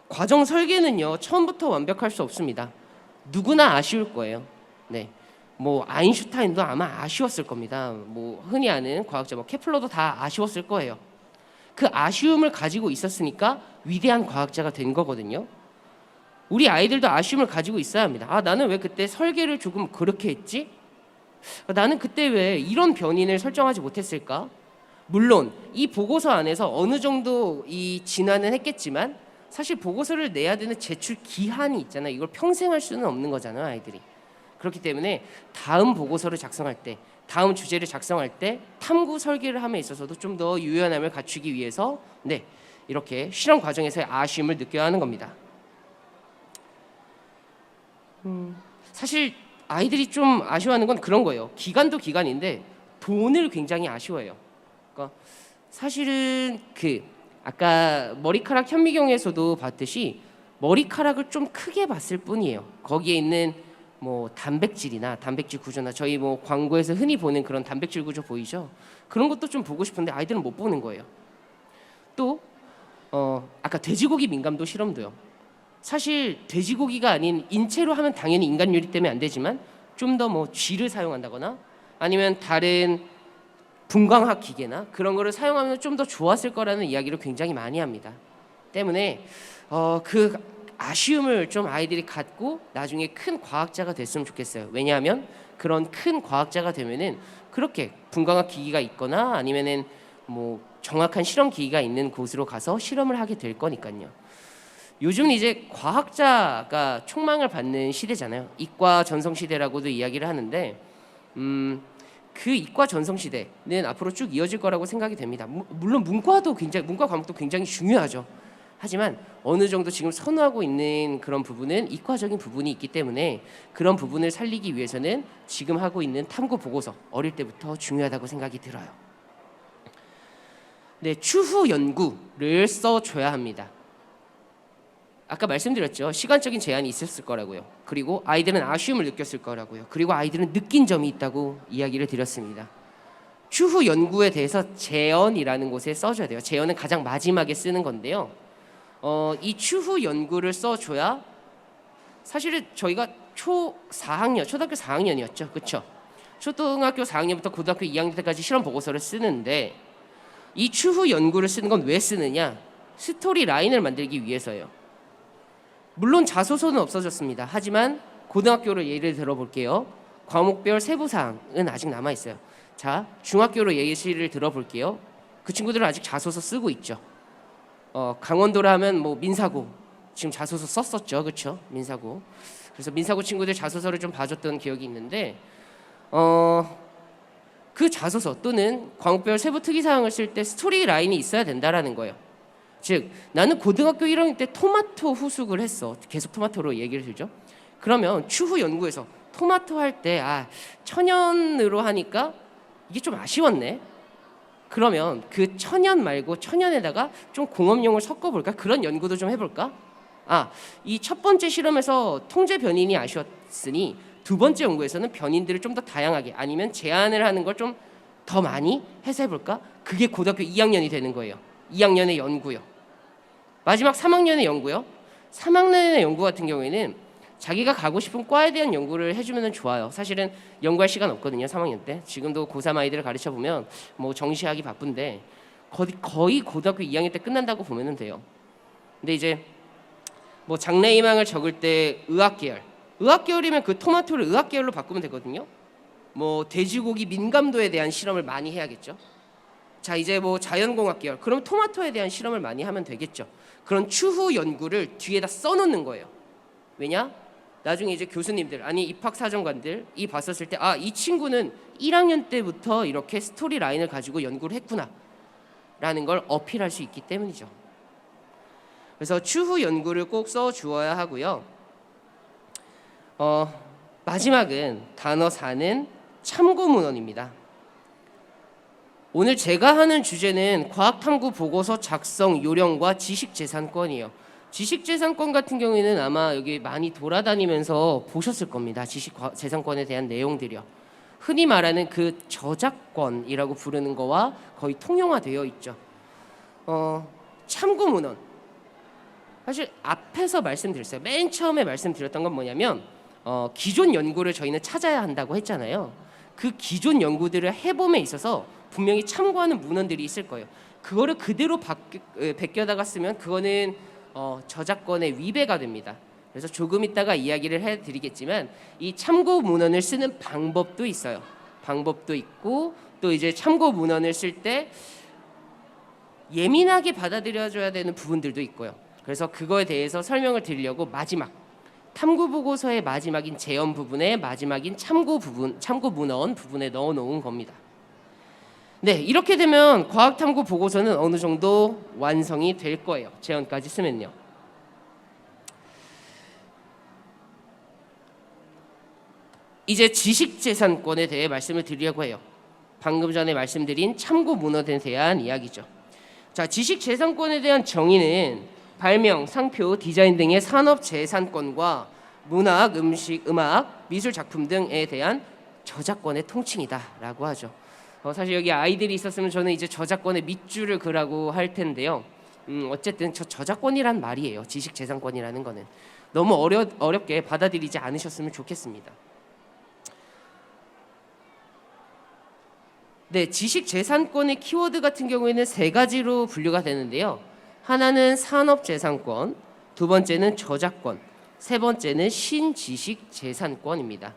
과정 설계는요 처음부터 완벽할 수 없습니다. 누구나 아쉬울 거예요. 네, 뭐 아인슈타인도 아마 아쉬웠을 겁니다. 뭐 흔히 아는 과학자 뭐 케플러도 다 아쉬웠을 거예요. 그 아쉬움을 가지고 있었으니까 위대한 과학자가 된 거거든요. 우리 아이들도 아쉬움을 가지고 있어야 합니다. 아, 나는 왜 그때 설계를 조금 그렇게 했지? 나는 그때 왜 이런 변인을 설정하지 못했을까? 물론 이 보고서 안에서 어느 정도 이 진화는 했겠지만 사실 보고서를 내야 되는 제출 기한이 있잖아요. 이걸 평생 할 수는 없는 거잖아요, 아이들이. 그렇기 때문에 다음 보고서를 작성할 때, 다음 주제를 작성할 때 탐구 설계를 함에 있어서도 좀 더 유연함을 갖추기 위해서 네, 이렇게 실험 과정에서의 아쉬움을 느껴야 하는 겁니다. 사실 아이들이 좀 아쉬워하는 건 그런 거예요. 기간도 기간인데 돈을 굉장히 아쉬워해요. 그러니까 사실은 아까 머리카락 현미경에서도 봤듯이 머리카락을 좀 크게 봤을 뿐이에요. 거기에 있는 뭐 단백질이나 단백질 구조나 저희 뭐 광고에서 흔히 보는 그런 단백질 구조 보이죠? 그런 것도 좀 보고 싶은데 아이들은 못 보는 거예요. 또 아까 돼지고기 민감도 실험도요. 사실 돼지고기가 아닌 인체로 하면 당연히 인간 요리 때문에 안 되지만 좀 더 뭐 쥐를 사용한다거나 아니면 다른 분광학 기계나 그런 거를 사용하면 좀 더 좋았을 거라는 이야기를 굉장히 많이 합니다. 때문에 그 아쉬움을 좀 아이들이 갖고 나중에 큰 과학자가 됐으면 좋겠어요. 왜냐하면 그런 큰 과학자가 되면은 그렇게 분광학 기기가 있거나 아니면은 뭐 정확한 실험 기기가 있는 곳으로 가서 실험을 하게 될 거니까요. 요즘 이제 과학자가 촉망을 받는 시대잖아요. 이과 전성 시대라고도 이야기를 하는데 그 이과 전성 시대는 앞으로 쭉 이어질 거라고 생각이 됩니다. 물론 문과 과목도 굉장히 중요하죠. 하지만 어느 정도 지금 선호하고 있는 그런 부분은 이과적인 부분이 있기 때문에 그런 부분을 살리기 위해서는 지금 하고 있는 탐구 보고서 어릴 때부터 중요하다고 생각이 들어요. 네, 추후 연구를 써줘야 합니다. 아까 말씀드렸죠. 시간적인 제한이 있었을 거라고요. 그리고 아이들은 아쉬움을 느꼈을 거라고요. 그리고 아이들은 느낀 점이 있다고 이야기를 드렸습니다. 추후 연구에 대해서 재연이라는 곳에 써줘야 돼요. 재연은 가장 마지막에 쓰는 건데요. 이 추후 연구를 써줘야 사실은 저희가 초등학교 4학년이었죠. 그렇죠? 초등학교 4학년부터 고등학교 2학년 때까지 실험 보고서를 쓰는데 이 추후 연구를 쓰는 건 왜 쓰느냐? 스토리 라인을 만들기 위해서예요. 물론 자소서는 없어졌습니다. 하지만 고등학교로 예를 들어볼게요. 과목별 세부사항은 아직 남아있어요. 자, 중학교로 예시를 들어볼게요. 그 친구들은 아직 자소서 쓰고 있죠. 강원도라 하면 뭐 민사고 지금 자소서 썼었죠. 그렇죠? 민사고. 그래서 민사고 친구들 자소서를 좀 봐줬던 기억이 있는데 그 자소서 또는 과목별 세부 특이사항을 쓸 때 스토리 라인이 있어야 된다라는 거예요. 즉 나는 고등학교 1학년 때 토마토 후숙을 했어. 계속 토마토로 얘기를 들죠. 그러면 추후 연구에서 토마토 할 때 천연으로 하니까 이게 좀 아쉬웠네. 그러면 그 천연 말고 천연에다가 좀 공업용을 섞어볼까? 그런 연구도 좀 해볼까? 이 첫 번째 실험에서 통제 변인이 아쉬웠으니 두 번째 연구에서는 변인들을 좀 더 다양하게 아니면 제한을 하는 걸 좀 더 많이 해서 해볼까? 그게 고등학교 2학년이 되는 거예요. 2학년의 연구요. 마지막 3학년의 연구요. 3학년의 연구 같은 경우에는 자기가 가고 싶은 과에 대한 연구를 해주면 좋아요. 사실은 연구할 시간 없거든요. 3학년 때. 지금도 고3 아이들을 가르쳐 보면 뭐 정시하기 바쁜데 거의 고등학교 2학년 때 끝난다고 보면 돼요. 근데 이제 뭐 장래희망을 적을 때 의학계열이면 그 토마토를 의학계열로 바꾸면 되거든요. 뭐 돼지고기 민감도에 대한 실험을 많이 해야겠죠. 자, 이제 뭐 자연공학 계열, 그럼 토마토에 대한 실험을 많이 하면 되겠죠. 그런 추후 연구를 뒤에다 써놓는 거예요. 왜냐? 나중에 이제 교수님들 아니 입학사정관들이 봤었을 때 이 친구는 1학년 때부터 이렇게 스토리 라인을 가지고 연구를 했구나 라는 걸 어필할 수 있기 때문이죠. 그래서 추후 연구를 꼭 써주어야 하고요. 마지막은 단어 4는 참고 문헌입니다. 오늘 제가 하는 주제는 과학탐구 보고서 작성 요령과 지식재산권이에요. 지식재산권 같은 경우에는 아마 여기 많이 돌아다니면서 보셨을 겁니다. 지식재산권에 대한 내용들이요. 흔히 말하는 그 저작권이라고 부르는 거와 거의 통용화되어 있죠. 참고 문헌. 사실 앞에서 말씀드렸어요. 맨 처음에 말씀드렸던 건 뭐냐면 기존 연구를 저희는 찾아야 한다고 했잖아요. 그 기존 연구들을 해봄에 있어서 분명히 참고하는 문헌들이 있을 거예요. 그거를 그대로 베껴다가 쓰면 그거는 저작권의 위배가 됩니다. 그래서 조금 이따가 이야기를 해드리겠지만 이 참고 문헌을 쓰는 방법도 있어요. 방법도 있고 또 이제 참고 문헌을 쓸 때 예민하게 받아들여줘야 되는 부분들도 있고요. 그래서 그거에 대해서 설명을 드리려고 마지막 탐구 보고서의 마지막인 재현 부분에 마지막인 참고 문헌 부분에 넣어 놓은 겁니다. 네, 이렇게 되면 과학 탐구 보고서는 어느 정도 완성이 될 거예요. 재현까지 쓰면요. 이제 지식재산권에 대해 말씀을 드리려고 해요. 방금 전에 말씀드린 참고 문헌에 대한 이야기죠. 자, 지식재산권에 대한 정의는 발명, 상표, 디자인 등의 산업재산권과 문학, 음식, 음악, 미술 작품 등에 대한 저작권의 통칭이다라고 하죠. 사실 여기 아이들이 있었으면 저는 이제 저작권의 밑줄을 그라고 할 텐데요. 어쨌든 저작권이란 말이에요. 지식재산권이라는 거는 너무 어렵게 받아들이지 않으셨으면 좋겠습니다. 네, 지식재산권의 키워드 같은 경우에는 세 가지로 분류가 되는데요. 하나는 산업재산권, 두 번째는 저작권, 세 번째는 신지식재산권입니다.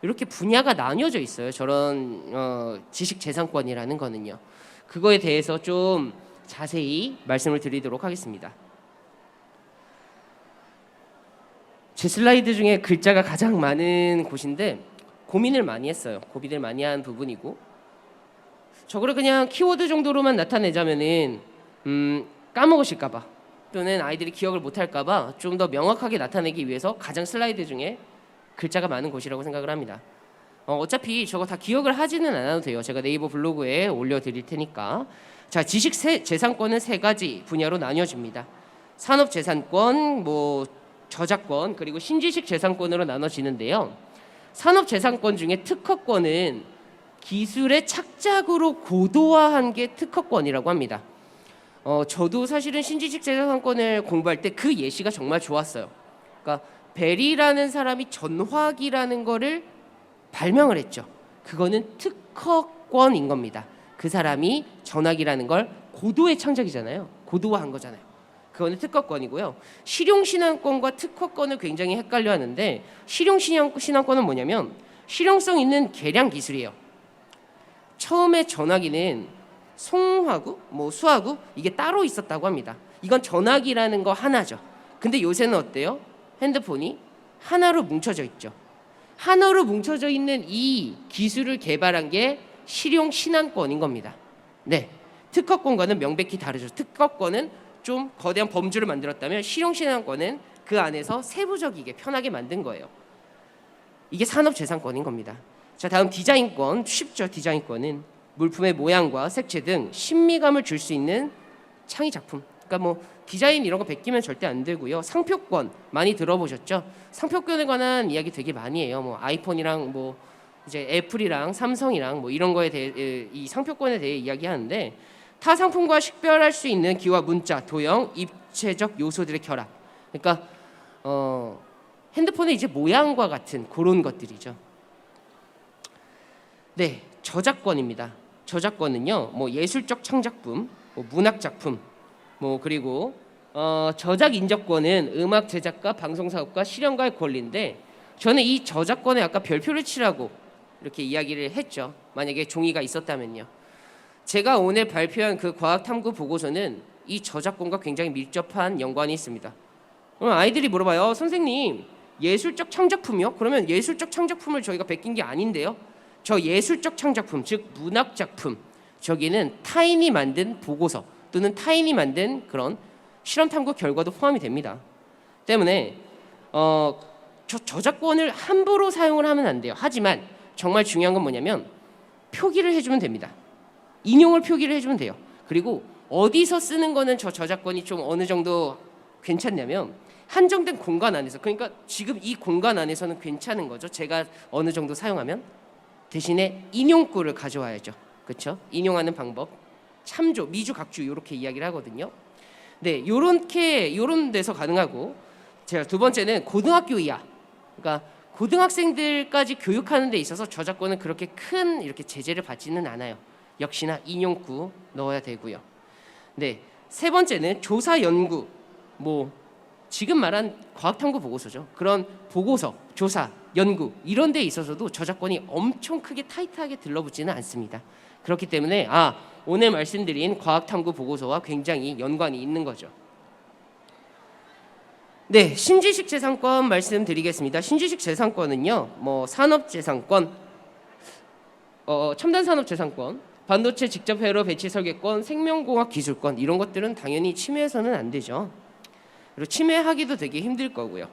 이렇게 분야가 나뉘어져 있어요. 저런 지식재산권이라는 거는요. 그거에 대해서 좀 자세히 말씀을 드리도록 하겠습니다. 제 슬라이드 중에 글자가 가장 많은 곳인데 고민을 많이 했어요. 고민을 많이 한 부분이고 저거를 그냥 키워드 정도로만 나타내자면은 까먹으실까봐 또는 아이들이 기억을 못할까봐 좀 더 명확하게 나타내기 위해서 가장 슬라이드 중에 글자가 많은 곳이라고 생각을 합니다. 어차피 저거 다 기억을 하지는 않아도 돼요. 제가 네이버 블로그에 올려드릴 테니까. 자, 지식재산권은 세 가지 분야로 나뉘어집니다. 산업재산권, 저작권, 그리고 신지식재산권으로 나눠지는데요. 산업재산권 중에 특허권은 기술의 착작으로 고도화한 게 특허권이라고 합니다. 저도 사실은 신지식재산권을 공부할 때 그 예시가 정말 좋았어요. 그러니까 벨이라는 사람이 전화기라는 거를 발명을 했죠. 그거는 특허권인 겁니다. 그 사람이 전화기라는 걸 고도의 창작이잖아요. 고도화한 거잖아요. 그거는 특허권이고요. 실용신안권과 특허권을 굉장히 헷갈려 하는데 실용신안권은 뭐냐면 실용성 있는 계량 기술이에요. 처음에 전화기는 송화구, 수화구 이게 따로 있었다고 합니다. 이건 전화기라는 거 하나죠. 근데 요새는 어때요? 핸드폰이 하나로 뭉쳐져 있죠. 하나로 뭉쳐져 있는 이 기술을 개발한 게 실용신안권인 겁니다. 네, 특허권과는 명백히 다르죠. 특허권은 좀 거대한 범주를 만들었다면 실용신안권은 그 안에서 세부적이게 편하게 만든 거예요. 이게 산업재산권인 겁니다. 자, 다음 디자인권. 쉽죠. 디자인권은 물품의 모양과 색채 등 신미감을 줄 수 있는 창의 작품. 그러니까 디자인 이런 거 베끼면 절대 안 되고요. 상표권 많이 들어보셨죠? 상표권에 관한 이야기 되게 많이 해요. 아이폰이랑 이제 애플이랑 삼성이랑 이런 거에 대해 이 상표권에 대해 이야기하는데 타 상품과 식별할 수 있는 기와 문자, 도형, 입체적 요소들의 결합. 그러니까 핸드폰의 이제 모양과 같은 그런 것들이죠. 네, 저작권입니다. 저작권은요, 예술적 창작품, 문학 작품, 그리고 저작 인접권은 음악 제작과 방송 사업과 실현가의 권리인데 저는 이 저작권에 아까 별표를 치라고 이렇게 이야기를 했죠. 만약에 종이가 있었다면요. 제가 오늘 발표한 그 과학 탐구 보고서는 이 저작권과 굉장히 밀접한 연관이 있습니다. 그럼 아이들이 물어봐요. 선생님, 예술적 창작품이요? 그러면 예술적 창작품을 저희가 베낀 게 아닌데요. 저 예술적 창작품, 즉 문학 작품, 저기는 타인이 만든 보고서 또는 타인이 만든 그런 실험 탐구 결과도 포함이 됩니다. 때문에 저작권을 함부로 사용을 하면 안 돼요. 하지만 정말 중요한 건 뭐냐면 표기를 해주면 됩니다. 인용을 표기를 해주면 돼요. 그리고 어디서 쓰는 거는 저 저작권이 좀 어느 정도 괜찮냐면 한정된 공간 안에서, 그러니까 지금 이 공간 안에서는 괜찮은 거죠. 제가 어느 정도 사용하면. 대신에 인용구를 가져와야죠. 그렇죠? 인용하는 방법, 참조, 미주, 각주 이렇게 이야기를 하거든요. 네, 요런 데서 가능하고, 제가 두 번째는 고등학교 이하, 그러니까 고등학생들까지 교육하는 데 있어서 저작권은 그렇게 큰 이렇게 제재를 받지는 않아요. 역시나 인용구 넣어야 되고요. 네, 세 번째는 조사 연구, 뭐 지금 말한 과학탐구 보고서죠. 그런 보고서, 조사, 연구 이런 데 있어서도 저작권이 엄청 크게 타이트하게 들러붙지는 않습니다. 그렇기 때문에 오늘 말씀드린 과학탐구 보고서와 굉장히 연관이 있는 거죠. 네, 신지식 재산권 말씀드리겠습니다. 신지식 재산권은요, 뭐 산업재산권, 첨단산업재산권, 반도체 직접 회로 배치 설계권, 생명공학 기술권 이런 것들은 당연히 침해해서는 안 되죠. 그리고 침해하기도 되게 힘들 거고요.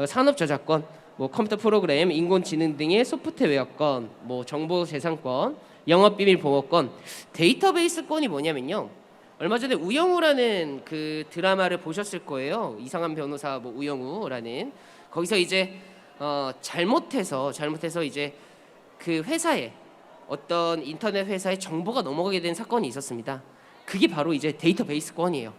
산업저작권, 뭐 컴퓨터 프로그램, 인공지능 등의 소프트웨어권, 뭐 정보재산권, 영업비밀보호권, 데이터베이스권이 뭐냐면요. 얼마 전에 우영우라는 그 드라마를 보셨을 거예요. 이상한 변호사 뭐 우영우라는, 거기서 이제 잘못해서 이제 그 회사에, 어떤 인터넷 회사에 정보가 넘어가게 된 사건이 있었습니다. 그게 바로 이제 데이터베이스권이에요.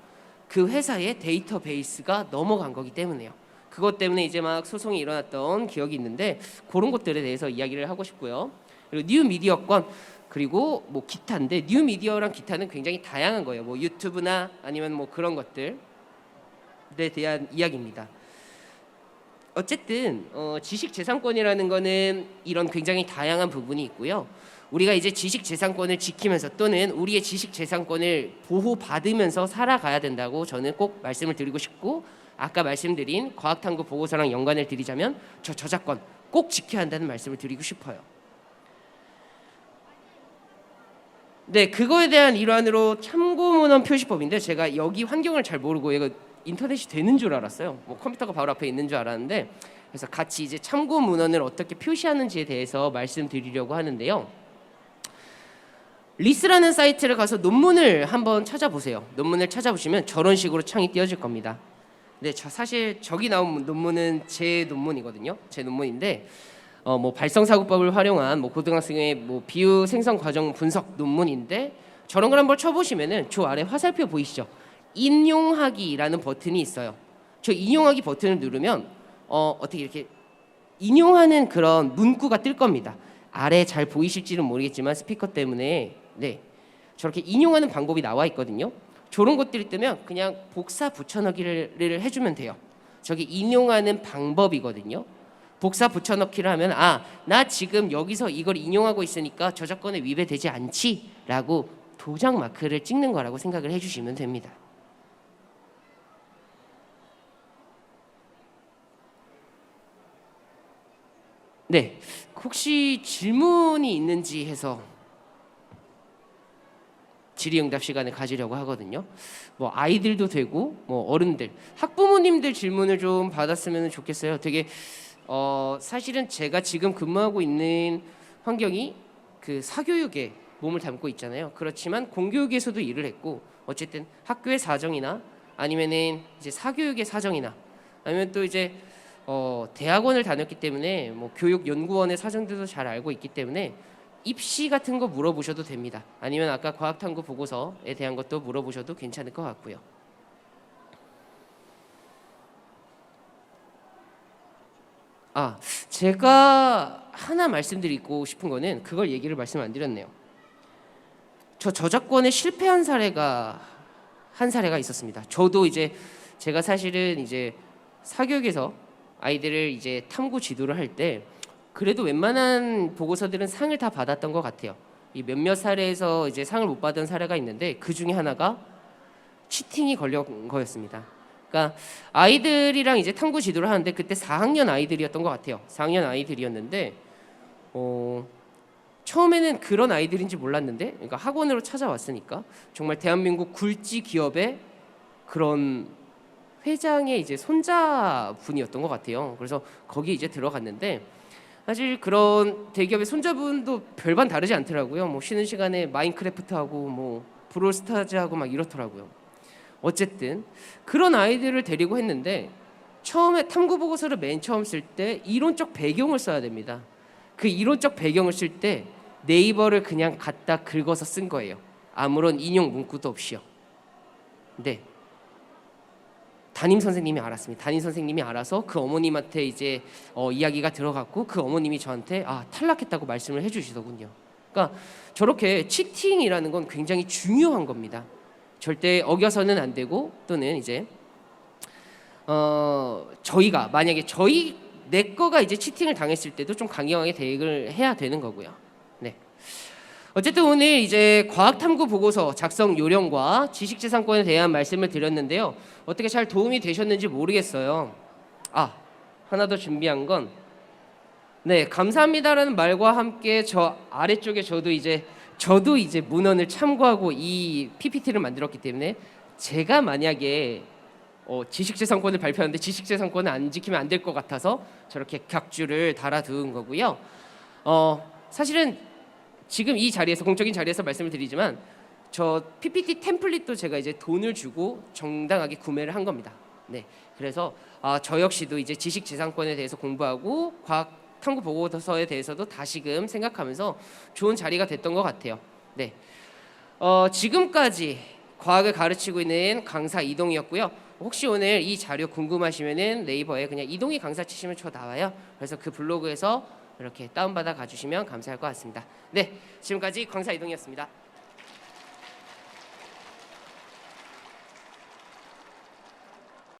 그 회사의 데이터베이스가 넘어간 거기 때문에요. 그것 때문에 이제 막 소송이 일어났던 기억이 있는데 그런 것들에 대해서 이야기를 하고 싶고요. 그리고 뉴미디어권, 그리고 뭐 기타인데 뉴미디어랑 기타는 굉장히 다양한 거예요. 뭐 유튜브나 아니면 뭐 그런 것들에 대한 이야기입니다. 어쨌든 지식재산권이라는 거는 이런 굉장히 다양한 부분이 있고요. 우리가 이제 지식재산권을 지키면서 또는 우리의 지식재산권을 보호받으면서 살아가야 된다고 저는 꼭 말씀을 드리고 싶고, 아까 말씀드린 과학탐구 보고서랑 연관을 드리자면 저 저작권 꼭 지켜야 한다는 말씀을 드리고 싶어요. 네, 그거에 대한 일환으로 참고문헌 표시법인데, 제가 여기 환경을 잘 모르고 이거 인터넷이 되는 줄 알았어요. 뭐 컴퓨터가 바로 앞에 있는 줄 알았는데, 그래서 같이 이제 참고문헌을 어떻게 표시하는지에 대해서 말씀드리려고 하는데요. 리스라는 사이트를 가서 논문을 한번 찾아보세요. 논문을 찾아보시면 저런 식으로 창이 띄어질 겁니다. 네, 사실 저기 나온 논문은 제 논문이거든요. 제 논문인데 뭐 발성사고법을 활용한 뭐 고등학생의 뭐 비유 생성 과정 분석 논문인데, 저런 걸 한번 쳐보시면은 저 아래 화살표 보이시죠? 인용하기라는 버튼이 있어요. 저 인용하기 버튼을 누르면 어떻게 이렇게 인용하는 그런 문구가 뜰 겁니다. 아래 잘 보이실지는 모르겠지만 스피커 때문에 네, 저렇게 인용하는 방법이 나와 있거든요. 저런 것들이 뜨면 그냥 복사 붙여넣기를 해주면 돼요. 저게 인용하는 방법이거든요. 복사 붙여넣기를 하면 나 지금 여기서 이걸 인용하고 있으니까 저작권에 위배되지 않지? 라고 도장 마크를 찍는 거라고 생각을 해주시면 됩니다. 네, 혹시 질문이 있는지 해서 질의응답 시간을 가지려고 하거든요. 뭐 아이들도 되고 뭐 어른들, 학부모님들 질문을 좀 받았으면 좋겠어요. 되게 사실은 제가 지금 근무하고 있는 환경이 그 사교육에 몸을 담고 있잖아요. 그렇지만 공교육에서도 일을 했고, 어쨌든 학교의 사정이나 아니면은 이제 사교육의 사정이나 아니면 또 이제 대학원을 다녔기 때문에 뭐 교육연구원의 사정들도 잘 알고 있기 때문에 입시 같은 거 물어보셔도 됩니다. 아니면 아까 과학탐구 보고서에 대한 것도 물어보셔도 괜찮을 것 같고요. 제가 하나 말씀드리고 싶은 거는 그걸 얘기를 말씀 안 드렸네요. 저 저작권에 실패한 사례가 한 사례가 있었습니다. 저도 이제 제가 사실은 이제 사교육에서 아이들을 이제 탐구 지도를 할 때 그래도 웬만한 보고서들은 상을 다 받았던 것 같아요. 이 몇몇 사례에서 이제 상을 못 받은 사례가 있는데 그 중에 하나가 치팅이 걸린 거였습니다. 그러니까 아이들이랑 이제 탐구 지도를 하는데 그때 4학년 아이들이었던 것 같아요. 4학년 아이들이었는데 처음에는 그런 아이들인지 몰랐는데, 그러니까 학원으로 찾아왔으니까 정말 대한민국 굴지 기업의 그런 회장의 이제 손자분이었던 것 같아요. 그래서 거기 이제 들어갔는데 사실 그런 대기업의 손자분도 별반 다르지 않더라고요. 뭐 쉬는 시간에 마인크래프트 하고 뭐 브롤스타즈 하고 막 이렇더라고요. 어쨌든 그런 아이들을 데리고 했는데 처음에 탐구 보고서를 맨 처음 쓸 때 이론적 배경을 써야 됩니다. 그 이론적 배경을 쓸 때 네이버를 그냥 갖다 긁어서 쓴 거예요. 아무런 인용 문구도 없이요. 네. 담임 선생님이 알았습니다. 담임 선생님이 알아서 그 어머님한테 이제 이야기가 들어갔고 그 어머님이 저한테 탈락했다고 말씀을 해주시더군요. 그러니까 저렇게 치팅이라는 건 굉장히 중요한 겁니다. 절대 어겨서는 안 되고 또는 이제 저희가 만약에 내 거가 이제 치팅을 당했을 때도 좀 강경하게 대응을 해야 되는 거고요. 네. 어쨌든 오늘 이제 과학탐구 보고서 작성 요령과 지식재산권에 대한 말씀을 드렸는데요. 어떻게 잘 도움이 되셨는지 모르겠어요. 하나 더 준비한 건 네, 감사합니다라는 말과 함께 저 아래쪽에 저도 이제 문헌을 참고하고 이 PPT를 만들었기 때문에 제가 만약에 지식재산권을 발표하는데 지식재산권을 안 지키면 안 될 것 같아서 저렇게 격주를 달아두은 거고요. 사실은 지금 이 자리에서 공적인 자리에서 말씀을 드리지만 저 PPT 템플릿도 제가 이제 돈을 주고 정당하게 구매를 한 겁니다. 네, 그래서 저 역시도 이제 지식재산권에 대해서 공부하고 과학 탐구 보고서에 대해서도 다시금 생각하면서 좋은 자리가 됐던 것 같아요. 네, 지금까지 과학을 가르치고 있는 강사 이동이었고요. 혹시 오늘 이 자료 궁금하시면은 네이버에 그냥 이동희 강사 치시면 저 나와요. 그래서 그 블로그에서 이렇게 다운받아 가주시면 감사할 것 같습니다. 네, 지금까지 강사 이동이었습니다.